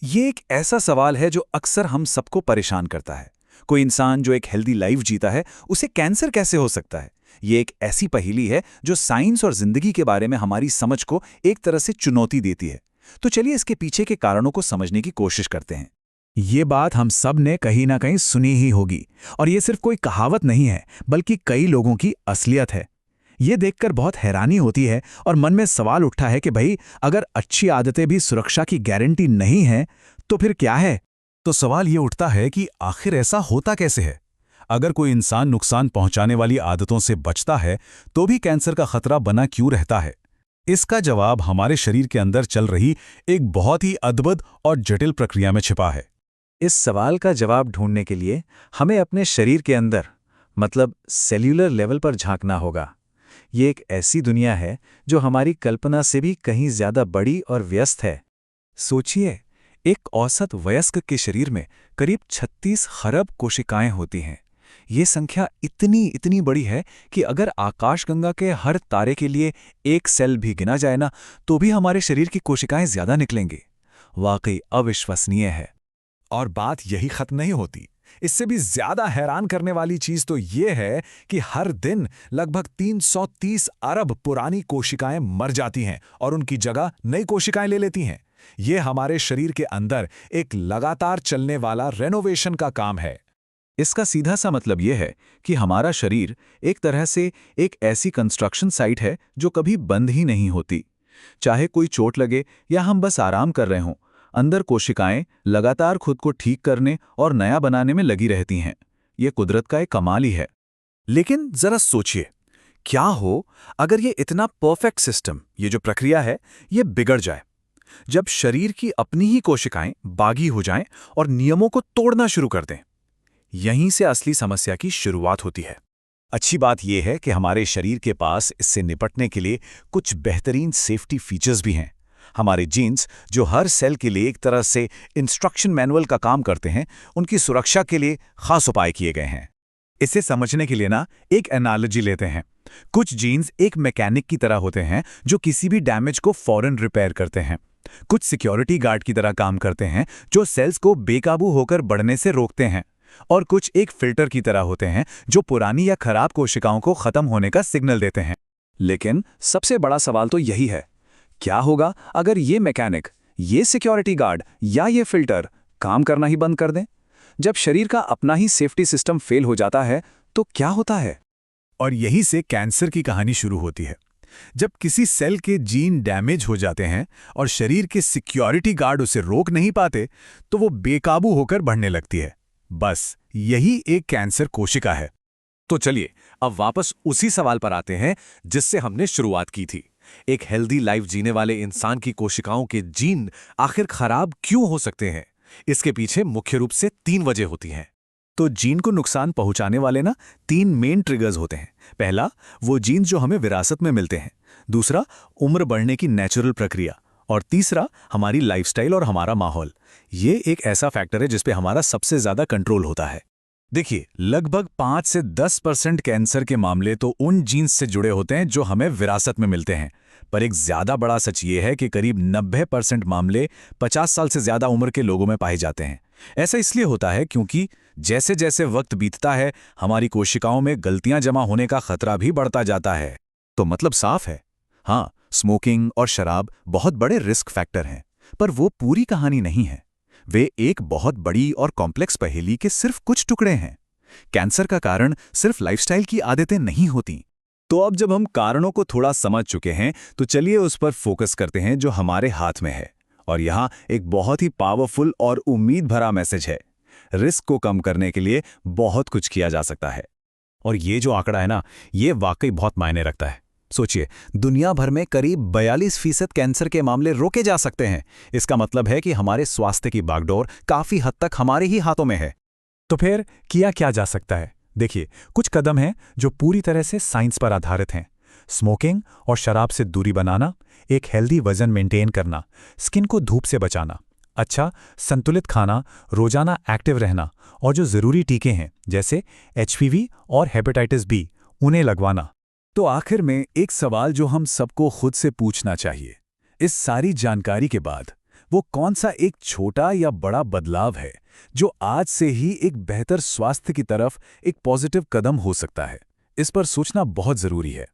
ये एक ऐसा सवाल है जो अक्सर हम सबको परेशान करता है। कोई इंसान जो एक हेल्दी लाइफ जीता है, उसे कैंसर कैसे हो सकता है? ये एक ऐसी पहेली है जो साइंस और जिंदगी के बारे में हमारी समझ को एक तरह से चुनौती देती है। तो चलिए इसके पीछे के कारणों को समझने की कोशिश करते हैं। ये बात हम सब ने कहीं ना कहीं सुनी ही होगी, और ये सिर्फ कोई कहावत नहीं है, बल्कि कई लोगों की असलियत है। ये देखकर बहुत हैरानी होती है और मन में सवाल उठता है कि भाई, अगर अच्छी आदतें भी सुरक्षा की गारंटी नहीं है, तो फिर क्या है? तो सवाल ये उठता है कि आखिर ऐसा होता कैसे है? अगर कोई इंसान नुकसान पहुंचाने वाली आदतों से बचता है, तो भी कैंसर का खतरा बना क्यों रहता है? इसका जवाब हमारे शरीर के अंदर चल रही एक बहुत ही अद्भुत और जटिल प्रक्रिया में छिपा है। इस सवाल का जवाब ढूंढने के लिए हमें अपने शरीर के अंदर, मतलब सेल्यूलर लेवल पर झांकना होगा। ये एक ऐसी दुनिया है जो हमारी कल्पना से भी कहीं ज्यादा बड़ी और व्यस्त है। सोचिए, एक औसत वयस्क के शरीर में करीब 36 खरब कोशिकाएं होती हैं। ये संख्या इतनी बड़ी है कि अगर आकाशगंगा के हर तारे के लिए एक सेल भी गिना जाए ना, तो भी हमारे शरीर की कोशिकाएं ज्यादा निकलेंगी। वाकई अविश्वसनीय है। और बात यही खत्म नहीं होती। इससे भी ज्यादा हैरान करने वाली चीज तो ये है कि हर दिन लगभग 330 अरब पुरानी कोशिकाएं मर जाती हैं और उनकी जगह नई कोशिकाएं ले लेती हैं। ये हमारे शरीर के अंदर एक लगातार चलने वाला रेनोवेशन का काम है। इसका सीधा सा मतलब यह है कि हमारा शरीर एक तरह से एक ऐसी कंस्ट्रक्शन साइट है जो कभी बंद ही नहीं होती। चाहे कोई चोट लगे या हम बस आराम कर रहे हों, अंदर कोशिकाएं लगातार खुद को ठीक करने और नया बनाने में लगी रहती हैं। ये कुदरत का एक कमाल ही है। लेकिन जरा सोचिए, क्या हो अगर ये इतना परफेक्ट सिस्टम, ये जो प्रक्रिया है, ये बिगड़ जाए? जब शरीर की अपनी ही कोशिकाएं बागी हो जाएं और नियमों को तोड़ना शुरू कर दें, यहीं से असली समस्या की शुरुआत होती है। अच्छी बात यह है कि हमारे शरीर के पास इससे निपटने के लिए कुछ बेहतरीन सेफ्टी फीचर्स भी हैं। हमारे जीन्स, जो हर सेल के लिए एक तरह से इंस्ट्रक्शन मैनुअल का काम करते हैं, उनकी सुरक्षा के लिए खास उपाय किए गए हैं। इसे समझने के लिए ना एक एनालॉजी लेते हैं। कुछ जीन्स एक मैकेनिक की तरह होते हैं जो किसी भी डैमेज को फौरन रिपेयर करते हैं। कुछ सिक्योरिटी गार्ड की तरह काम करते हैं जो सेल्स को बेकाबू होकर बढ़ने से रोकते हैं। और कुछ एक फिल्टर की तरह होते हैं जो पुरानी या खराब कोशिकाओं को खत्म होने का सिग्नल देते हैं। लेकिन सबसे बड़ा सवाल तो यही है, क्या होगा अगर ये मैकेनिक, ये सिक्योरिटी गार्ड या ये फिल्टर काम करना ही बंद कर दें? जब शरीर का अपना ही सेफ्टी सिस्टम फेल हो जाता है तो क्या होता है? और यहीं से कैंसर की कहानी शुरू होती है। जब किसी सेल के जीन डैमेज हो जाते हैं और शरीर के सिक्योरिटी गार्ड उसे रोक नहीं पाते, तो वो बेकाबू होकर बढ़ने लगती है। बस यही एक कैंसर कोशिका है। तो चलिए अब वापस उसी सवाल पर आते हैं जिससे हमने शुरुआत की थी। एक हेल्दी लाइफ जीने वाले इंसान की कोशिकाओं के जीन आखिर खराब क्यों हो सकते हैं? इसके पीछे मुख्य रूप से 3 वजह होती हैं। तो जीन को नुकसान पहुंचाने वाले ना 3 मेन ट्रिगर्स होते हैं। पहला, वो जीन्स जो हमें विरासत में मिलते हैं। दूसरा, उम्र बढ़ने की नेचुरल प्रक्रिया। और तीसरा, हमारी लाइफस्टाइल और हमारा माहौल। ये एक ऐसा फैक्टर है जिस पे हमारा सबसे ज्यादा कंट्रोल होता है। देखिए, लगभग 5 से 10% कैंसर के मामले तो उन जीन्स से जुड़े होते हैं जो हमें विरासत में मिलते हैं। पर एक ज्यादा बड़ा सच ये है कि करीब 90% मामले 50 साल से ज्यादा उम्र के लोगों में पाए जाते हैं। ऐसा इसलिए होता है क्योंकि जैसे जैसे वक्त बीतता है, हमारी कोशिकाओं में गलतियां जमा होने का खतरा भी बढ़ता जाता है। तो मतलब साफ है, हाँ, स्मोकिंग और शराब बहुत बड़े रिस्क फैक्टर हैं, पर वो पूरी कहानी नहीं है। वे एक बहुत बड़ी और कॉम्प्लेक्स पहेली के सिर्फ कुछ टुकड़े हैं। कैंसर का कारण सिर्फ लाइफस्टाइल की आदतें नहीं होती। तो अब जब हम कारणों को थोड़ा समझ चुके हैं, तो चलिए उस पर फोकस करते हैं जो हमारे हाथ में है। और यहाँ एक बहुत ही पावरफुल और उम्मीद भरा मैसेज है। रिस्क को कम करने के लिए बहुत कुछ किया जा सकता है। और ये जो आंकड़ा है ना, ये वाकई बहुत मायने रखता है। सोचिए, दुनिया भर में करीब 42% कैंसर के मामले रोके जा सकते हैं। इसका मतलब है कि हमारे स्वास्थ्य की बागडोर काफी हद तक हमारे ही हाथों में है। तो फिर किया क्या जा सकता है? देखिए, कुछ कदम हैं जो पूरी तरह से साइंस पर आधारित हैं। स्मोकिंग और शराब से दूरी बनाना, एक हेल्दी वजन मेंटेन करना, स्किन को धूप से बचाना, अच्छा संतुलित खाना, रोजाना एक्टिव रहना, और जो जरूरी टीके हैं जैसे HPV और हेपेटाइटिस B, उन्हें लगवाना। तो आखिर में एक सवाल जो हम सबको खुद से पूछना चाहिए, इस सारी जानकारी के बाद वो कौन सा एक छोटा या बड़ा बदलाव है जो आज से ही एक बेहतर स्वास्थ्य की तरफ एक पॉजिटिव कदम हो सकता है? इस पर सोचना बहुत जरूरी है।